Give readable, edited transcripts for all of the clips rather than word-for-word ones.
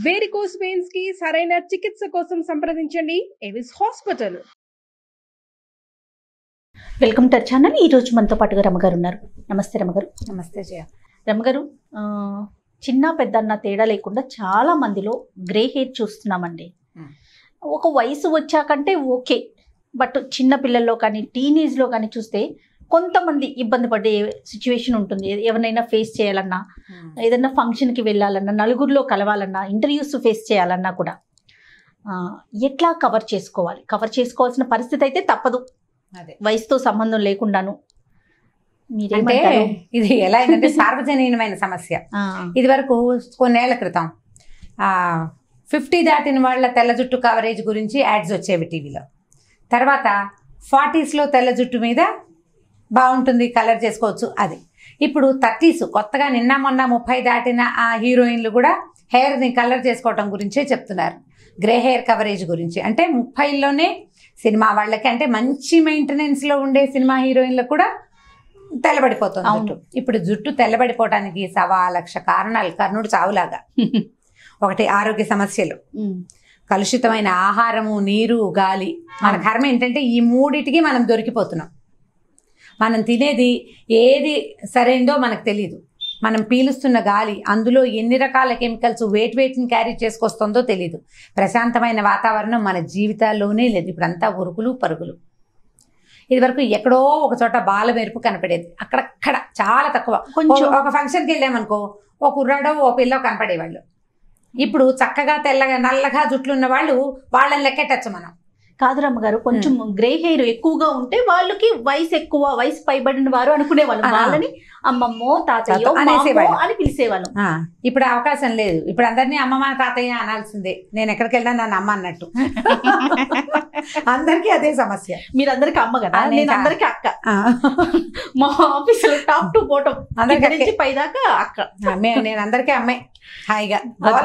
Varicose veins కి సరైన చికిత్స కోసం సంప్రదించండి Avis hospital. Welcome to our channel. ఈ రోజు మనతో పాటుగా రమగారు ఉన్నారు. నమస్తే రమగారు. నమస్తే జయ. రమగారు, చిన్న పెద్ద అన్న తేడా లేకుండా చాలా మందిలో గ్రే హెయిర్ చూస్తున్నామండి. ఒక వయసు వచ్చాకంటే ఓకే, బట్ చిన్న పిల్లల్లో కానీ టీనేజ్లో కానీ చూస్తే కొంతమంది ఇబ్బంది పడే సిచ్యువేషన్ ఉంటుంది. ఎవరినైనా ఫేస్ చేయాలన్నా, ఏదైనా ఫంక్షన్కి వెళ్ళాలన్నా, నలుగురిలో కలవాలన్నా, ఇంటర్వ్యూస్ ఫేస్ చేయాలన్నా కూడా ఎట్లా కవర్ చేసుకోవాలి? కవర్ చేసుకోవాల్సిన పరిస్థితి అయితే తప్పదు, అదే వయసుతో సంబంధం లేకుండాను. అంటే ఇది ఎలా అయిందంటే సార్వజనీయమైన సమస్య. ఇది వరకు కొన్నేళ్ల క్రితం 50 దాటిన వాళ్ళ తెల్ల జుట్టు కవరేజ్ గురించి యాడ్స్ వచ్చేవి టీవీలో. తర్వాత 40sలో తెల్ల జుట్టు మీద బాగుంటుంది, కలర్ చేసుకోవచ్చు అది. ఇప్పుడు 30s కొత్తగా నిన్న మొన్న 30 దాటిన ఆ హీరోయిన్లు కూడా హెయిర్ని కలర్ చేసుకోవటం గురించే చెప్తున్నారు, గ్రే హెయిర్ కవరేజ్ గురించి. అంటే 30లోనే సినిమా వాళ్ళకి, అంటే మంచి మెయింటెనెన్స్లో ఉండే సినిమా హీరోయిన్లకు కూడా తెల్లబడిపోతుంది జుట్టు. ఇప్పుడు జుట్టు తెల్లబడిపోవడానికి 1,00,000 కారణాలు, కర్ణుడు చావులాగా. ఒకటి ఆరోగ్య సమస్యలు, కలుషితమైన ఆహారము, నీరు, గాలి. మన కర్మ ఏంటంటే ఈ మూడిటికి మనం దొరికిపోతున్నాం. మనం తినేది ఏది సరైందో మనకు తెలియదు. మనం పీలుస్తున్న గాలి, అందులో ఎన్ని రకాల కెమికల్స్ వెయిట్ని క్యారీ చేసుకొస్తుందో తెలియదు. ప్రశాంతమైన వాతావరణం మన జీవితాల్లోనే లేదు. ఇప్పుడంతా ఉరుకులు పరుగులు. ఇదివరకు ఎక్కడో ఒక చోట బాల మెరుపు కనపడేది, అక్కడక్కడ చాలా తక్కువ. కొంచెం ఒక ఫంక్షన్కి వెళ్ళామనుకో, ఓ కుర్రాడో ఓ పిల్లో కనపడేవాళ్ళు. ఇప్పుడు చక్కగా తెల్లగా నల్లగా జుట్లున్న వాళ్ళు, వాళ్ళని లెక్కెట్టచ్చు మనం. కాదు రమ్మగారు, కొంచెం గ్రే హెయిర్ ఎక్కువగా ఉంటే వాళ్ళకి వయసు ఎక్కువ, వయసు పైబడిన వారు అనుకునేవాళ్ళు. వాళ్ళని అమ్మమ్మో తాతయ్య అనేసేవాళ్ళు అని పిలిచేవాళ్ళు. ఇప్పుడు అవకాశం లేదు. ఇప్పుడు అందరినీ అమ్మమ్మ తాతయ్య అనాల్సిందే. నేను ఎక్కడికి వెళ్ళినా నన్ను అమ్మ అన్నట్టు. అందరికీ అదే సమస్య. మీరందరికి అమ్మ కదా, నేను అందరికి అక్క. మా ఆఫీస్ లో టాప్ టు బాటం అందరికి పైదాకా అక్క. నేను అందరికీ అమ్మే. హాయిగా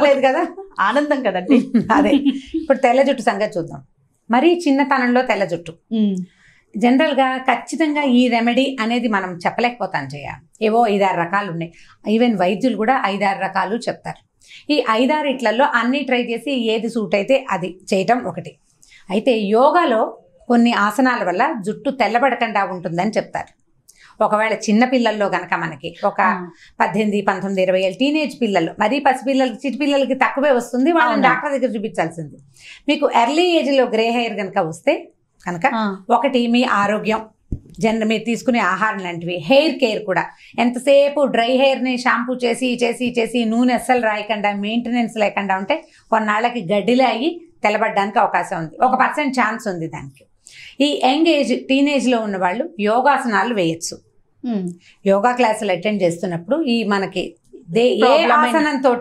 లేదు కదా, ఆనందం కదండి. అదే. ఇప్పుడు తెల్ల జుట్టు సంగతి చూద్దాం. మరీ చిన్నతనంలో తెల్ల జుట్టు జనరల్గా ఖచ్చితంగా ఈ రెమెడీ అనేది మనం చెప్పలేకపోతాం జయ. ఏవో 5-6 రకాలు ఉన్నాయి. ఈవెన్ వైద్యులు కూడా 5-6 రకాలు చెప్తారు. ఈ 5-6 అన్నీ ట్రై చేసి ఏది సూట్ అయితే అది చేయటం ఒకటి. అయితే యోగాలో కొన్ని ఆసనాల వల్ల జుట్టు తెల్లబడకుండా ఉంటుందని చెప్తారు. ఒకవేళ చిన్న పిల్లల్లో కనుక మనకి ఒక 18, 19, 20 ఏళ్ళు టీనేజ్ పిల్లలు, మరీ పసిపిల్లలకి, చిటి పిల్లలకి తక్కువే వస్తుంది, వాళ్ళని డాక్టర్ దగ్గర చూపించాల్సింది. మీకు ఎర్లీ ఏజ్లో గ్రే హెయిర్ కనుక వస్తే కనుక ఒకటి మీ ఆరోగ్యం, మీరు తీసుకునే ఆహారం లాంటివి, హెయిర్ కేర్ కూడా. ఎంతసేపు డ్రై హెయిర్ని షాంపూ చేసి చేసి చేసి నూనె అస్సలు రాయకుండా, మెయింటెనెన్స్ లేకుండా ఉంటే కొన్నాళ్ళకి గడ్డిలాగి తెల్లబడడానికి అవకాశం ఉంది. 1% ఛాన్స్ ఉంది దానికి. ఈ యంగ్ ఏజ్ టీనేజ్లో ఉన్న వాళ్ళు యోగాసనాలు వేయచ్చు. యోగా క్లాసులు అటెండ్ చేస్తున్నప్పుడు ఈ మనకి ఏ ఆసనంతో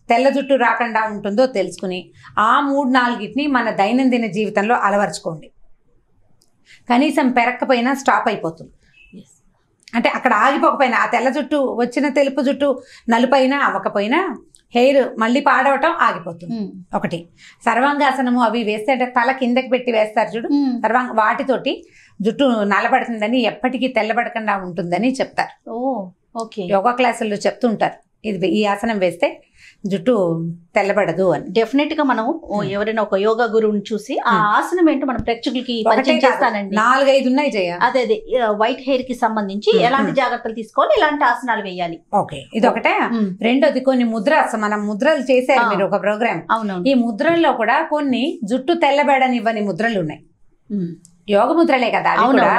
తెల్ల జుట్టు రాకుండా ఉంటుందో తెలుసుకుని ఆ 3-4 మన దైనందిన జీవితంలో అలవర్చుకోండి. కనీసం పెరక్కపోయినా స్టాప్ అయిపోతుంది. అంటే అక్కడ ఆగిపోకపోయినా, ఆ తెల్ల జుట్టు వచ్చిన తెలుపు జుట్టు నలుపైనా అవ్వకపోయినా హెయిర్ మళ్ళీ పాడవటం ఆగిపోతుంది. ఒకటి సర్వాంగాసనము అవి వేస్తే, అంటే తల కిందకి పెట్టి వేస్తారు చూడు, వాటితోటి జుట్టు నల్లబడుతుందని, ఎప్పటికీ తెల్లబడకుండా ఉంటుందని చెప్తారు. యోగా క్లాసుల్లో చెప్తుంటారు, ఇది ఈ ఆసనం వేస్తే జుట్టు తెల్లబడదు అని. డెఫినెట్ గా మనం ఎవరైనా ఒక యోగా గురువుని చూసి ఆ ఆసనం ఏంటో మనం ప్రేక్షకులకి పరిచయం చేస్తానండి. 4-5 ఉన్నాయి జయ. అదే వైట్ హెయిర్ కి సంబంధించి ఎలాంటి జాగ్రత్తలు తీసుకోవాలి, ఎలాంటి ఆసనాలు వేయాలి. ఓకే, ఇది ఒకటే. రెండోది కొన్ని మనం ముద్రలు చేశారు మీరు ఒక ప్రోగ్రామ్. ఈ ముద్రల్లో కూడా కొన్ని జుట్టు తెల్లబడనివ్వని ముద్రలు ఉన్నాయి. యోగ ముద్రలే కదా అవి కూడా.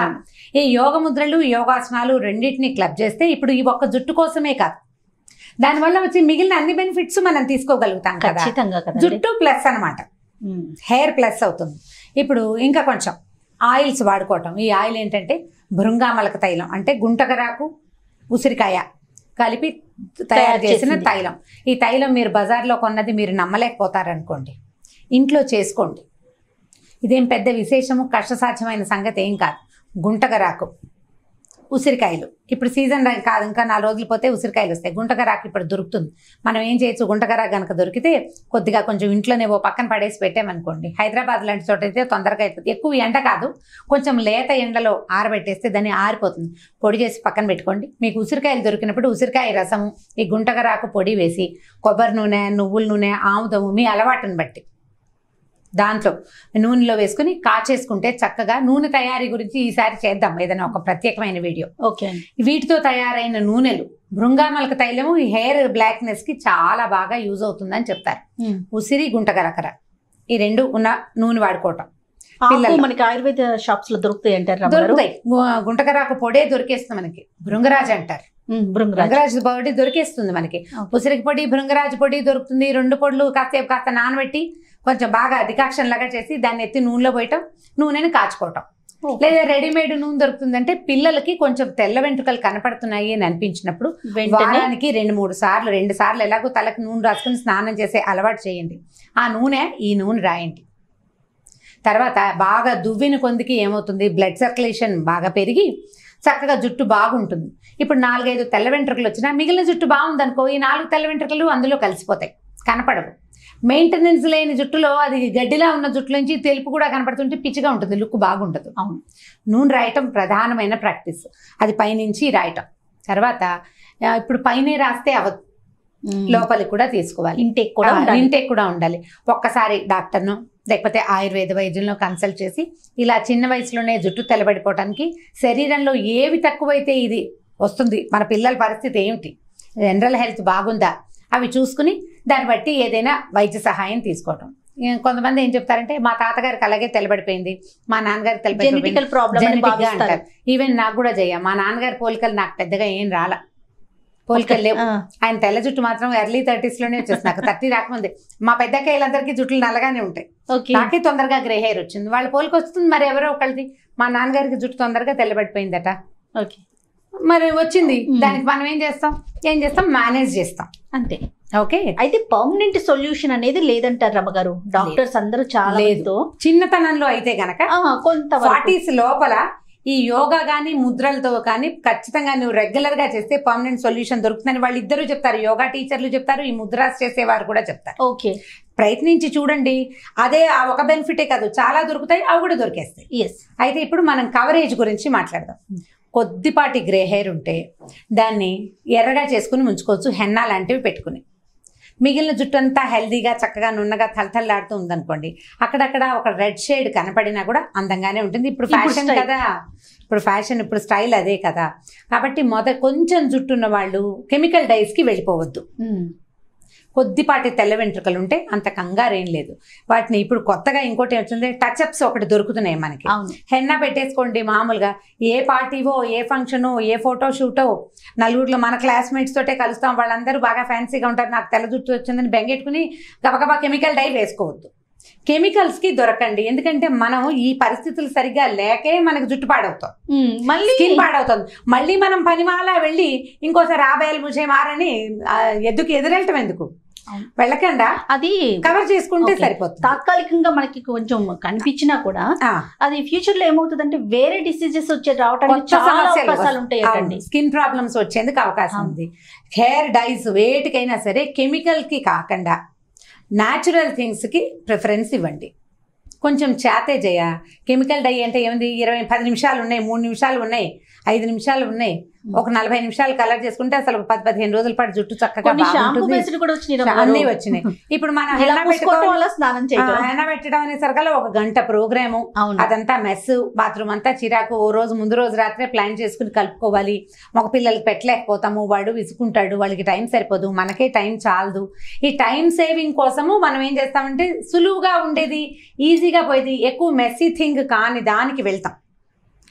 ఈ యోగ ముద్రలు, యోగాసనాలు రెండింటిని క్లబ్ చేస్తే ఇప్పుడు ఈ ఒక్క జుట్టు కోసమే కాదు, దానివల్ల వచ్చి మిగిలిన అన్ని బెనిఫిట్స్ మనం తీసుకోగలుగుతాం కదా. జుట్టు ప్లస్ అనమాట, హెయిర్ ప్లస్ అవుతుంది. ఇప్పుడు ఇంకా కొంచెం ఆయిల్స్ వాడుకోవటం. ఈ ఆయిల్ ఏంటంటే భృంగామలక తైలం, అంటే గుంటకరాకు, ఉసిరికాయ కలిపి తయారు చేసిన తైలం. ఈ తైలం మీరు బజార్లో కొన్నది మీరు నమ్మలేకపోతారనుకోండి, ఇంట్లో చేసుకోండి. ఇదేం పెద్ద విశేషము, కష్టసాధ్యమైన సంగతి ఏం కాదు. గుంటకరాకు, ఉసిరికాయలు ఇప్పుడు సీజన్ కాదు, ఇంకా 4 రోజులు పోతే ఉసిరికాయలు వస్తాయి. గుంటకరాకు ఇప్పుడు దొరుకుతుంది. మనం ఏం చేయొచ్చు, గుంటకరాకు కనుక దొరికితే కొద్దిగా కొంచెం ఇంట్లోనే ఓ పక్కన పడేసి పెట్టామనుకోండి, హైదరాబాద్ లాంటి చోట అయితే తొందరగా అయిపోతుంది. ఎక్కువ ఎండ కాదు, కొంచెం లేత ఎండలో ఆరబెట్టేస్తే దాన్ని ఆరిపోతుంది. పొడి చేసి పక్కన పెట్టుకోండి. మీకు ఉసిరికాయలు దొరికినప్పుడు ఉసిరికాయ రసము, ఈ గుంటకరాకు పొడి వేసి కొబ్బరి నూనె, నువ్వుల నూనె, ఆముదము మీ అలవాటుని బట్టి దాంట్లో నూనెలో వేసుకుని కాచేసుకుంటే చక్కగా నూనె తయారీ గురించి ఈసారి చేద్దాం ఏదైనా ఒక ప్రత్యేకమైన వీడియో. ఓకే. వీటితో తయారైన నూనెలు భృంగామలక తైలము ఈ హెయిర్ బ్లాక్నెస్ కి చాలా బాగా యూజ్ అవుతుందని చెప్తారు. ఉసిరి, గుంటకరకర ఈ 2 ఉన్న నూనె వాడుకోవటం. మనకి ఆయుర్వేద షాప్స్ లో దొరుకుతాయి అంటారు. దొరుకుతాయి. గుంటకరాకు పొడే దొరికేస్తుంది మనకి, భృంగరాజు అంటారు. భృంగరాజు పొడి దొరికేస్తుంది మనకి. ఉసిరికి పొడి, భృంగరాజు పొడి దొరుకుతుంది. 2 పొడులు కాస్త నానబెట్టి కొంచెం బాగా డికాక్షన్ లాగా చేసి దాన్ని ఎత్తి నూనెలో పోయటం, నూనెని కాచుకోవటం. లేదా రెడీమేడ్ నూనె దొరుకుతుందంటే పిల్లలకి కొంచెం తెల్ల వెంట్రుకలు కనపడుతున్నాయి అని అనిపించినప్పుడు వారానికి 2-3 సార్లు 2 సార్లు ఎలాగో తలకు నూనె రాసుకుని స్నానం చేసే అలవాటు చేయండి. ఆ నూనె ఈ నూనె రాయండి. తర్వాత బాగా దువ్విన కొందికి ఏమవుతుంది, బ్లడ్ సర్క్యులేషన్ బాగా పెరిగి చక్కగా జుట్టు బాగుంటుంది. ఇప్పుడు 4-5 తెల్ల వెంట్రుకలు వచ్చినా మిగిలిన జుట్టు బాగుందనుకో, ఈ 4 తెల్ల వెంట్రుకలు అందులో కలిసిపోతాయి, కనపడవు. మెయింటెనెన్స్ లేని జుట్టులో అది గడ్డిలా ఉన్న జుట్టులోంచి తెలుపు కూడా కనపడుతుంటే పిచ్చిగా ఉంటుంది, లుక్ బాగుంటుంది. అవును, నూనె రాయటం ప్రధానమైన ప్రాక్టీస్. అది పైనుంచి రాయటం. తర్వాత ఇప్పుడు పైనే రాస్తే అవదు, లోపలికి కూడా తీసుకోవాలి. ఇంటేక్ కూడా ఉండాలి. ఒక్కసారి డాక్టర్ను లేకపోతే ఆయుర్వేద వైద్యులను కన్సల్ట్ చేసి ఇలా చిన్న వయసులోనే జుట్టు తెల్లబడిపోవడానికి శరీరంలో ఏవి తక్కువైతే ఇది వస్తుంది, మన పిల్లల పరిస్థితి ఏమిటి, జనరల్ హెల్త్ బాగుందా అవి చూసుకుని దాన్ని బట్టి ఏదైనా వైద్య సహాయం తీసుకోవటం. కొంతమంది ఏం చెప్తారంటే మా తాతగారికి అలాగే తెల్లబడిపోయింది, మా నాన్నగారికి తెల్లబడిపోయింది అంటారు. ఈవెన్ నాకు కూడా మా నాన్నగారి పోలికలు నాకు పెద్దగా ఏం రాలా, పోలికలు లేవు. ఆయన తెల్ల జుట్టు మాత్రం ఎర్లీ 30s లోనే వచ్చేస్తుంది. నాకు 30 రాకముందే. మా పెద్దకాయలందరికీ జుట్లు నల్లగానే ఉంటాయి, నాకే తొందరగా గ్రే హెయిర్ వచ్చింది. వాళ్ళ పోలిక వస్తుంది. మరి ఎవరో ఒకళ్ళది మా నాన్నగారికి జుట్టు తొందరగా తెల్లబడిపోయిందట, మరి వచ్చింది. దానికి మనం ఏం చేస్తాం మేనేజ్ చేస్తాం అంతే. ఓకే. అయితే పర్మనెంట్ సొల్యూషన్ అనేది లేదంటారు రమ్మగారు. డాక్టర్స్ అందరూ చాలా లేదు. చిన్నతనంలో అయితే గనక కొంత 40s లోపల ఈ యోగా కానీ ముద్రలతో కానీ ఖచ్చితంగా నువ్వు రెగ్యులర్ గా చేస్తే పర్మనెంట్ సొల్యూషన్ దొరుకుతుందని వాళ్ళు ఇద్దరు చెప్తారు. యోగా టీచర్లు చెప్తారు, ఈ ముద్రాస్ చేసేవారు కూడా చెప్తారు. ఓకే, ప్రయత్నించి చూడండి. అదే ఒక బెనిఫిటే కాదు, చాలా దొరుకుతాయి, అవి కూడా దొరికేస్తాయి. అయితే ఇప్పుడు మనం కవరేజ్ గురించి మాట్లాడదాం. కొద్దిపాటి గ్రే హెయిర్ ఉంటే దాన్ని ఎర్రగా చేసుకుని ఉంచుకోవచ్చు, హెన్నా లాంటివి పెట్టుకుని. మిగిలిన జుట్టు అంతా హెల్దీగా చక్కగా నున్నగా తలతల్లాడుతూ ఉందనుకోండి, అక్కడక్కడ ఒక రెడ్ షేడ్ కనపడినా కూడా అందంగానే ఉంటుంది. ఇప్పుడు ఫ్యాషన్ కదా, ఇప్పుడు స్టైల్ అదే కదా. కాబట్టి కొంచెం జుట్టు ఉన్న వాళ్ళు కెమికల్ డైస్కి వెళ్ళిపోవద్దు. కొద్దిపాటి తెల్ల వెంట్రుకలు ఉంటే అంత కంగారేం లేదు. వాటిని ఇప్పుడు కొత్తగా ఇంకోటి వచ్చింది, టచ్అప్స్ ఒకటి దొరుకుతున్నాయి మనకి. హెన్నా పెట్టేసుకోండి మామూలుగా. ఏ పార్టీవో, ఏ ఫంక్షనో, ఏ ఫోటో షూటో, నలుగురిలో మన క్లాస్మేట్స్ తోటే కలుస్తాం, వాళ్ళందరూ బాగా ఫ్యాన్సీగా ఉంటారు. నాకు తెల్ల జుట్టు వచ్చిందని బెంగెట్టుకుని గబగబా కెమికల్ డై వేసుకోవద్దు. కెమికల్స్కి దొరకండి. ఎందుకంటే మనం ఈ పరిస్థితులు సరిగ్గా లేకే మనకు జుట్టు పాడవుతాం, మళ్ళీ స్కిన్ పాడవుతుంది. మళ్ళీ మనం పనిమాలా వెళ్ళి ఇంకోసారి ఆబేలు ముజే మారని ఎదురెళ్ళటం ఎందుకు? వెళ్ళకుండా అది కవర్ చేసుకుంటే సరిపోతుంది. తాత్కాలికంగా మనకి కొంచెం కనిపించినా కూడా అది ఫ్యూచర్ లో ఏమవుతుందంటే వేరే డిసీజెస్ రావడానికి చాలా అవకాశాలు ఉంటాయి. స్కిన్ ప్రాబ్లమ్స్ వచ్చేందుకు అవకాశం ఉంది. హెయిర్ డైస్ వేటికైనా సరే కెమికల్ కి కాకుండా న్యాచురల్ థింగ్స్ కి ప్రిఫరెన్స్ ఇవ్వండి. కొంచెం చేతే చేయ. కెమికల్ డై అంటే ఏముంది, 10 నిమిషాలు ఉన్నాయి, 3 నిమిషాలు ఉన్నాయి, 5 నిమిషాలు ఉన్నాయి, ఒక 40 నిమిషాలు కలర్ చేసుకుంటే అసలు 10-15 రోజుల పాటు జుట్టు చక్కగా అన్ని వచ్చినాయి. ఇప్పుడు మనం హెన్నా పెట్టడం అనేసరికల్లా 1 గంట ప్రోగ్రాము, అదంతా మెస్, బాత్రూమ్ అంతా చిరాకు. ఓ రోజు ముందు రోజు రాత్రే ప్లాన్ చేసుకుని కలుపుకోవాలి. మగ పిల్లలకి పెట్టలేకపోతాము, వాడు విసుకుంటాడు, వాళ్ళకి టైం సరిపోదు, మనకే టైం చాలదు. ఈ టైం సేవింగ్ కోసము మనం ఏం చేస్తామంటే సులువుగా ఉండేది, ఈజీగా పోయేది, ఎక్కువ మెస్సీ థింగ్ కాని దానికి వెళ్తాం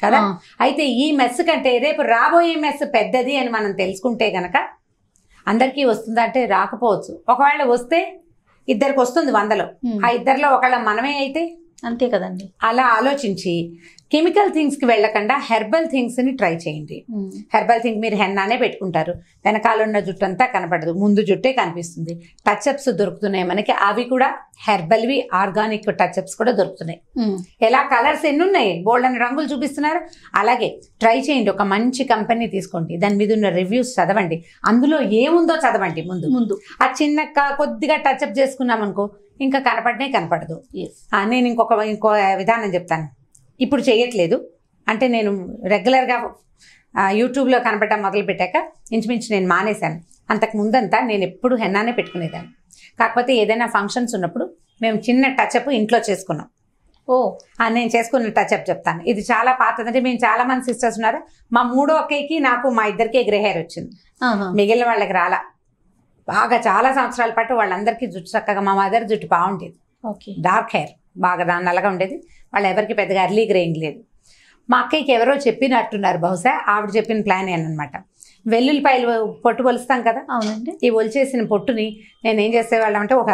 కదా. అయితే ఈ మెస్ కంటే రేపు రాబోయే మెస్ పెద్దది అని మనం తెలుసుకుంటే గనక అందరికీ వస్తుందంటే రాకపోవచ్చు. ఒకవేళ వస్తే ఇద్దరికి వస్తుంది 100లో. ఆ ఇద్దరిలో ఒకళ్ళ మనమే అయితే అంతే కదండి. అలా ఆలోచించి కెమికల్ థింగ్స్కి వెళ్ళకుండా హెర్బల్ థింగ్స్ని ట్రై చేయండి. హెర్బల్ థింగ్ మీరు హెన్నానే పెట్టుకుంటారు, వెనకాల ఉన్న జుట్టు అంతా కనపడదు, ముందు జుట్టే కనిపిస్తుంది. టచ్అప్స్ దొరుకుతున్నాయి మనకి, అవి కూడా హెర్బల్వి ఆర్గానిక్ టచ్అప్స్ కూడా దొరుకుతున్నాయి. ఎలా కలర్స్ ఎన్ని ఉన్నాయి, బోల్డ్ అని రంగులు చూపిస్తున్నారు. అలాగే ట్రై చేయండి, ఒక మంచి కంపెనీ తీసుకోండి, దాని మీద ఉన్న రివ్యూస్ చదవండి, అందులో ఏముందో చదవండి ముందు. ఆ చిన్న కొద్దిగా టచ్అప్ చేసుకున్నాం అనుకో ఇంకా కనపడదు. నేను ఇంకో విధానం చెప్తాను, ఇప్పుడు చేయట్లేదు అంటే నేను రెగ్యులర్గా యూట్యూబ్లో కనపడడం మొదలుపెట్టాక ఇంచుమించు నేను మానేశాను. అంతకు ముందంతా నేను ఎప్పుడు హెన్నానే పెట్టుకునేదాన్ని. కాకపోతే ఏదైనా ఫంక్షన్స్ ఉన్నప్పుడు మేము చిన్న టచ్అప్ ఇంట్లో చేసుకున్నాం. నేను చేసుకున్న టచ్అప్ చెప్తాను. ఇది చాలా పాతది, అంటే మేము చాలా మంది సిస్టర్స్ ఉన్నారు. మా 3వ అక్కయ్యకి నాకు మా ఇద్దరికే గ్రే హెయిర్ వచ్చింది, మిగిలిన వాళ్ళకి రాలా. బాగా చాలా సంవత్సరాల పాటు వాళ్ళందరికీ జుట్టు చక్కగా, మా మదర్ జుట్టు బాగుండేది, డార్క్ హెయిర్ బాగా నల్లగా ఉండేది, వాళ్ళు ఎవరికి పెద్దగా ఎర్లీ గ్రేయింగ్ లేదు. మా అక్కయ్యకి ఎవరో చెప్పినట్టున్నారు, బహుశా ఆవిడ చెప్పిన ప్లాన్ అనమాట. వెల్లుల్లిపాయలు పొట్టు ఒలుస్తాం కదా, అవునండి, ఈ ఒలిచేసిన పొట్టుని నేను ఏం చేసేవాళ్ళం అంటే ఒక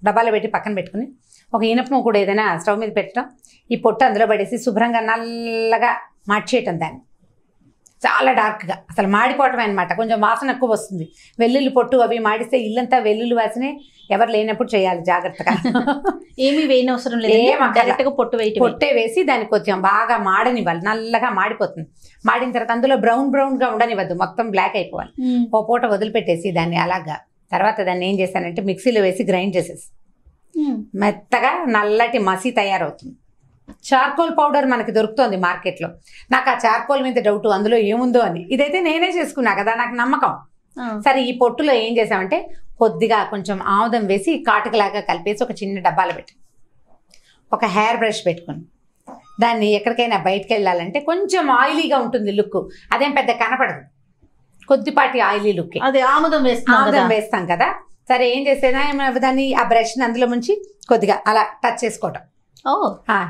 డబ్బాలో పెట్టి పక్కన పెట్టుకుని ఒక ఇనప కూడా ఏదైనా స్టవ్ మీద పెట్టడం, ఈ పొట్టు అందులో పడేసి శుభ్రంగా నల్లగా మార్చేయటం, దాన్ని చాలా డార్క్గా అసలు మాడిపోవటమే అనమాట. కొంచెం వాసన ఎక్కువ వస్తుంది, వెల్లుల్లి పొట్టు అవి మాడిస్తే ఇల్లంతా వెల్లుల్లి వాసనే. ఎవరు లేనప్పుడు చేయాలి జాగ్రత్తగా, ఏమీ వేయనవసరం లేదు, డైరెక్ట్గా పొట్టే వేసి దానికి కొంచెం బాగా మాడనివ్వాలి, నల్లగా మాడిపోతుంది. మాడిన తర్వాత అందులో బ్రౌన్గా ఉండనివ్వద్దు, మొత్తం బ్లాక్ అయిపోవాలి. ఓ పూట వదిలిపెట్టేసి దాన్ని అలాగా, తర్వాత దాన్ని ఏం చేశానంటే మిక్సీలో వేసి గ్రైండ్ చేసేసి మెత్తగా నల్లటి మసి తయారవుతుంది. చార్కోల్ పౌడర్ మనకి దొరుకుతుంది మార్కెట్లో. నాకు ఆ చార్కోల్ మీద డౌట్, అందులో ఏముందో అని. ఇదైతే నేనే చేసుకున్నా కదా, నాకు నమ్మకం. సరే ఈ పొట్టులో ఏం చేసామంటే కొద్దిగా కొంచెం ఆముదం వేసి కాటుకలాగా కలిపేసి ఒక చిన్న డబ్బాలో పెట్టి ఒక హెయిర్ బ్రష్ పెట్టుకుని దాన్ని ఎక్కడికైనా బయటకు వెళ్ళాలంటే కొంచెం ఆయిలీగా ఉంటుంది లుక్, అదేం పెద్ద కనపడదు, కొద్దిపాటి ఆయిలీ లుక్. అదే ఆముదం వేస్తాం కదా. సరే ఏం చేసేదా దాన్ని ఆ బ్రష్ని అందులో ముంచి కొద్దిగా అలా టచ్ చేసుకోవటం.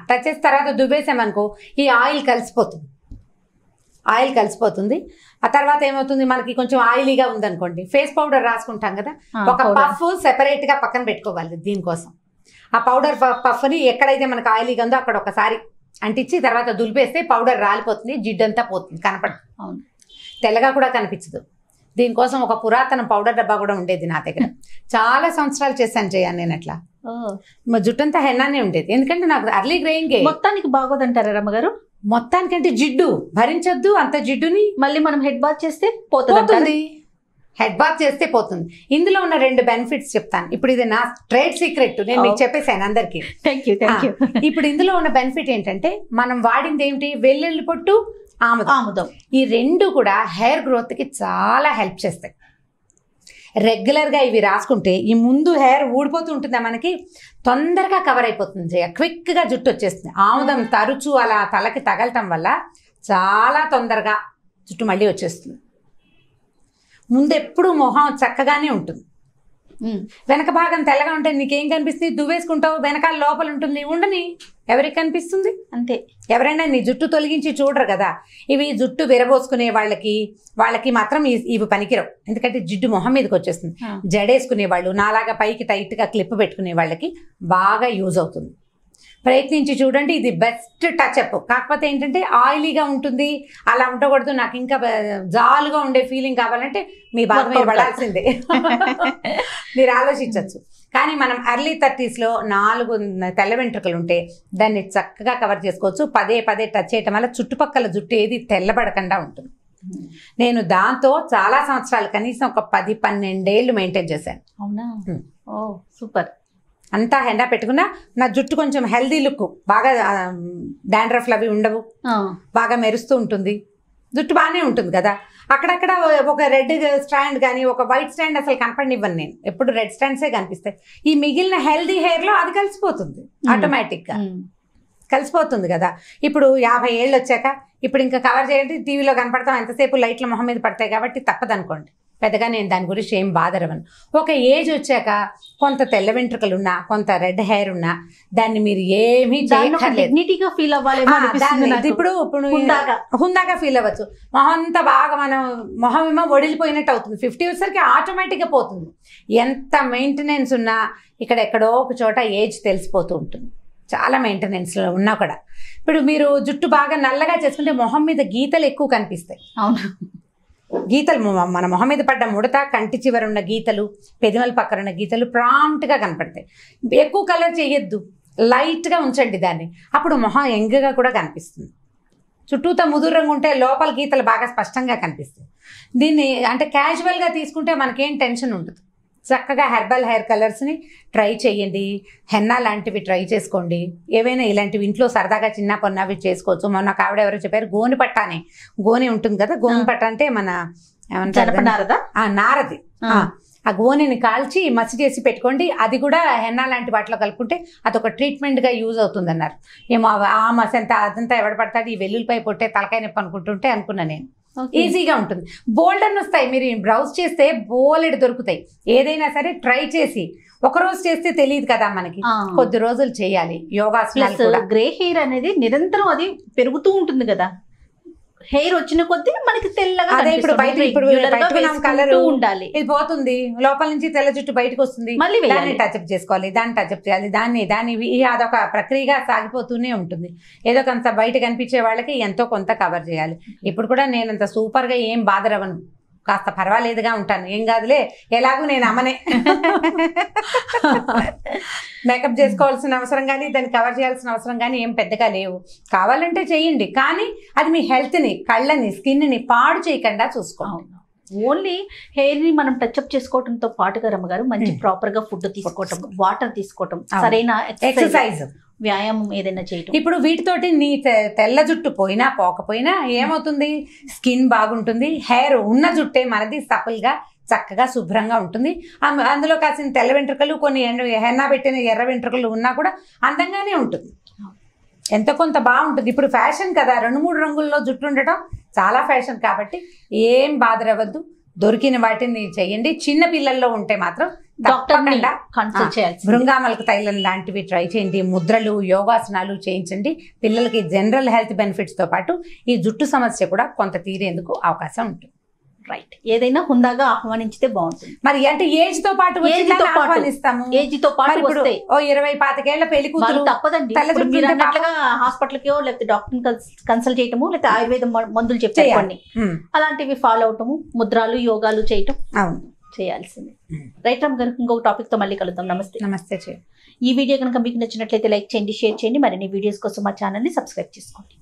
టచ్ చేసిన తర్వాత దువ్వేసామనుకో ఈ ఆయిల్ కలిసిపోతుంది. ఆ తర్వాత ఏమవుతుంది, మనకి కొంచెం ఆయిలీగా ఉందనుకోండి, ఫేస్ పౌడర్ రాసుకుంటాం కదా, ఒక పఫ్ సెపరేట్గా పక్కన పెట్టుకోవాలి దీనికోసం. ఆ పౌడర్ పఫ్ని ఎక్కడైతే మనకు ఆయిలీగా ఉందో అక్కడ ఒకసారి అంటించి తర్వాత దులిపేస్తే పౌడర్ రాలిపోతుంది, జిడ్డంతా పోతుంది, కనపడదు, తెల్లగా కూడా కనిపించదు. దీనికోసం ఒక పురాతన పౌడర్ డబ్బా కూడా ఉండేది నా దగ్గర, చాలా సంవత్సరాలు చేశాను చేయను నేను అట్లా. మా జుట్టంతా హెన్నానే ఉండేది, ఎందుకంటే నాకు అర్లీ గ్రేయింగ్. మొత్తానికి బాగోదంటారా రమ్మగారు? మొత్తానికంటే జిడ్డు భరించొద్దు, అంత జిడ్డుని మళ్ళీ మనం హెడ్ బాత్ చేస్తే పోతుంది. హెడ్ బాత్ చేస్తే పోతుంది. ఇందులో ఉన్న 2 బెనిఫిట్స్ చెప్తాను. ఇప్పుడు ఇది నా ట్రేడ్ సీక్రెట్, నేను మీకు చెప్పేసాను అందరికి. ఇప్పుడు ఇందులో ఉన్న బెనిఫిట్ ఏంటంటే మనం వాడింది ఏమిటి, వెల్లుల్లి పొట్టు, ఆముదం. ఈ 2 కూడా హెయిర్ గ్రోత్కి చాలా హెల్ప్ చేస్తాయి. రెగ్యులర్గా ఇవి రాసుకుంటే ఈ ముందు హెయిర్ ఊడిపోతూ ఉంటుందా మనకి, తొందరగా కవర్ అయిపోతుంది, క్విక్గా జుట్టు వచ్చేస్తుంది. ఆముదం తరచూ అలా తలకి తగలటం వల్ల చాలా తొందరగా జుట్టు మళ్ళీ వచ్చేస్తుంది. ముందు ఎప్పుడు మొహం చక్కగానే ఉంటుంది, వెనక భాగం తెల్లగా ఉంటే నీకేం కనిపిస్తుంది, దువ్వేసుకుంటావు, వెనకాల లోపల ఉంటుంది, ఉండని ఎవరికి కనిపిస్తుంది అంతే. ఎవరైనా నీ జుట్టు తొలగించి చూడరు కదా. ఇవి జుట్టు విరబోసుకునే వాళ్ళకి మాత్రం ఇవి పనికిరావు, ఎందుకంటే జిడ్డు మొహం మీదకి వచ్చేస్తుంది. జడేసుకునే వాళ్ళు, నాలాగా పైకి టైట్గా క్లిప్ పెట్టుకునే వాళ్ళకి బాగా యూజ్ అవుతుంది. ప్రయత్నించి చూడండి, ఇది బెస్ట్ టచ్అప్. కాకపోతే ఏంటంటే ఆయిలీగా ఉంటుంది, అలా ఉండకూడదు, నాకు ఇంకా జాలుగా ఉండే ఫీలింగ్ కావాలంటే మీ బాధ మీరు పడాల్సిందే, మీరు ఆలోచించవచ్చు. కానీ మనం ఎర్లీ 30sలో 4 తెల్ల వెంట్రుకలు ఉంటే దాన్ని చక్కగా కవర్ చేసుకోవచ్చు. పదే టచ్ చేయటం వల్ల చుట్టుపక్కల జుట్టు ఏది తెల్లబడకుండా ఉంటుంది. నేను దాంతో చాలా సంవత్సరాలు, కనీసం ఒక 10-12 ఏళ్ళు మెయింటైన్ చేశాను. అవునా? ఓ సూపర్. అంతా హెండా పెట్టుకున్నా నా జుట్టు కొంచెం హెల్దీ లుక్, బాగా డాండ్రఫ్లు అవి ఉండవు, బాగా మెరుస్తూ ఉంటుంది, జుట్టు బాగానే ఉంటుంది కదా. అక్కడక్కడ ఒక రెడ్ స్ట్రాండ్ కానీ ఒక వైట్ స్ట్రాండ్ అసలు కనపడనివ్వను నేను, ఎప్పుడు రెడ్ స్ట్రాండ్సే కనిపిస్తాయి. ఈ మిగిలిన హెల్దీ హెయిర్లో అది కలిసిపోతుంది, ఆటోమేటిక్గా కలిసిపోతుంది కదా. ఇప్పుడు 50 ఏళ్ళు వచ్చాక ఇప్పుడు ఇంకా కవర్ చేయండి, టీవీలో కనపడతాం, ఎంతసేపు లైట్ల మొహం మీద పడతాయి కాబట్టి తప్పదనుకోండి, పెద్దగా నేను దాని గురించి ఏం బాధరవను. ఒక ఏజ్ వచ్చాక కొంత తెల్ల వెంట్రుకలు ఉన్నా, కొంత రెడ్ హెయిర్ ఉన్నా దాన్ని మీరు ఏమీ డిగ్నిటీగా ఫీల్ అవ్వాలి. ఇప్పుడు హుందాగా ఫీల్ అవ్వచ్చు. మొహం అంతా బాగా మొహం ఏమో ఒడిలిపోయినట్టు అవుతుంది. 50 వచ్చేసరికి ఆటోమేటిక్గా పోతుంది. ఎంత మెయింటెనెన్స్ ఉన్నా ఇక్కడ ఎక్కడో ఒక చోట ఏజ్ తెలిసిపోతూ ఉంటుంది. చాలా మెయింటెనెన్స్లో ఉన్నా కూడా. ఇప్పుడు మీరు జుట్టు బాగా నల్లగా చేసుకుంటే మొహం మీద గీతలు ఎక్కువ కనిపిస్తాయి. అవును, గీతలు మన మొహం మీద పడ్డ ముడత, కంటి చివర ఉన్న గీతలు, పెదవుల పక్కన ఉన్న గీతలు ప్రాంప్ట్గా కనపడతాయి. ఎక్కువ కలర్ చేయొద్దు, లైట్గా ఉంచండి దాన్ని, అప్పుడు మొహం యంగ్గా కూడా కనిపిస్తుంది. చుట్టూతో ముదురు రంగు ఉంటే లోపల గీతలు బాగా స్పష్టంగా కనిపిస్తాయి. దీన్ని అంటే క్యాజువల్గా తీసుకుంటే మనకేం టెన్షన్ ఉండదు. చక్కగా హెర్బల్ హెయిర్ కలర్స్ని ట్రై చేయండి. హెన్నా లాంటివి ట్రై చేసుకోండి. ఏవైనా ఇలాంటివి ఇంట్లో సరదాగా చిన్న పొన్నవి చేసుకోవచ్చు. మొన్న ఆవిడ ఎవరో చెప్పారు గోని పట్ట అని. గోని ఉంటుంది కదా, గోని పట్ట అంటే మన నారది. ఆ గోనెని కాల్చి మసి చేసి పెట్టుకోండి. అది కూడా హెన్నా లాంటి వాటిలో కలుపుకుంటే అదొక ట్రీట్మెంట్గా యూజ్ అవుతుంది అన్నారు. ఏమో ఆ మసి అంతా అదంతా ఎవడ పడతాడు, ఈ వెల్లుల్లిపై పొట్టే తలకాయ నొప్పి అనుకుంటుంటే అనుకున్నా నేను. ఈజీగా ఉంటుంది. బోల్డ్ అని వస్తాయి. మీరు బ్రౌజ్ చేస్తే బోలెడు దొరుకుతాయి. ఏదైనా సరే ట్రై చేసి, ఒక రోజు చేస్తే తెలియదు కదా మనకి, కొద్ది రోజులు చేయాలి. యోగాసనాలు. గ్రే హెయిర్ అనేది నిరంతరం అది పెరుగుతూ ఉంటుంది కదా, హెయిర్ వచ్చిన కొద్దీ మనకి తెల్లగా. అదే ఇప్పుడు కలర్ ఉండాలి, ఇది పోతుంది, లోపల నుంచి తెల్ల జుట్టు బయటకు వస్తుంది, మళ్ళీ దాన్ని టచ్అప్ చేసుకోవాలి, దాన్ని టచ్అప్ చేయాలి, దాన్ని అదొక ప్రక్రియగా సాగిపోతూనే ఉంటుంది. ఏదో కొంత బయట కనిపించే వాళ్ళకి ఎంతో కొంత కవర్ చేయాలి. ఇప్పుడు కూడా నేను అంత సూపర్గా ఏం బాధరవను, కాస్త పర్వాలేదుగా ఉంటాను. ఏం కాదులే, ఎలాగూ నేను అమ్మనే. మేకప్ చేసుకోవాల్సిన అవసరం కానీ దాన్ని కవర్ చేయాల్సిన అవసరం కానీ ఏం పెద్దగా లేవు. కావాలంటే చేయండి, కానీ అది మీ హెల్త్ని, కళ్ళని, స్కిన్ని పాడు చేయకుండా చూసుకోండి. ఓన్లీ హెయిర్ ని మనం టచ్అప్ చేసుకోవడంతో పాటుగా రమ్మగారు మంచి ప్రాపర్ గా ఫుడ్ తీసుకోవటం, వాటర్ తీసుకోవటం, సరైన ఎక్సర్సైజ్, వ్యాయామం ఏదైనా చేయటం. ఇప్పుడు వీటితోటి నీ తెల్ల జుట్టు పోయినా పోకపోయినా ఏమవుతుంది, స్కిన్ బాగుంటుంది. హెయిర్ ఉన్న జుట్టే మనది సపల్గా చక్కగా శుభ్రంగా ఉంటుంది. అందులో కాసిన తెల్ల వెంట్రుకలు, కొన్ని హెన్నా పెట్టిన ఎర్ర వెంట్రుకలు ఉన్నా కూడా అందంగానే ఉంటుంది. ఎంత కొంత బాగుంటుంది. ఇప్పుడు ఫ్యాషన్ కదా, 2-3 రంగుల్లో జుట్టు ఉండటం చాలా ఫ్యాషన్. కాబట్టి ఏం బాధరవద్దు, దొరికిన వాటిని చేయండి. చిన్న పిల్లల్లో ఉంటే మాత్రం తప్పకుండా భృంగామలకు తైలం లాంటివి ట్రై చేయండి. ముద్రలు, యోగాసనాలు చేయించండి. పిల్లలకి జనరల్ హెల్త్ బెనిఫిట్స్తో పాటు ఈ జుట్టు సమస్య కూడా కొంత తీరేందుకు అవకాశం ఉంటుంది. రైట్, ఏదైనా హుందాగా ఆహ్వానించితే బాగుంటుంది. మరి అంటే ఏజ్ తో పాటు ఆహ్వానిస్తాము. ఏజ్ తో పాటు ఓ 20-25 పెళ్లి కూతురు తప్పదండి. హాస్పిటల్కో లేకపోతే డాక్టర్ కన్సల్ట్ చేయటము, లేకపోతే ఆయుర్వేద మందులు చెప్తారు, అలాంటివి ఫాలో అవటము, ముద్రాలు, యోగాలు చేయటం చేయాల్సిందే. రైట్ రామ్ గారు, ఇంకొక టాపిక్ తో మళ్ళీ కలుద్దాం. నమస్తే. నమస్తే. ఈ వీడియో కనుక మీకు నచ్చినట్లయితే లైక్ చేయండి, షేర్ చేయండి. మరిన్ని వీడియోస్ కోసం మా ఛానల్ ని సబ్స్క్రైబ్ చేసుకోండి.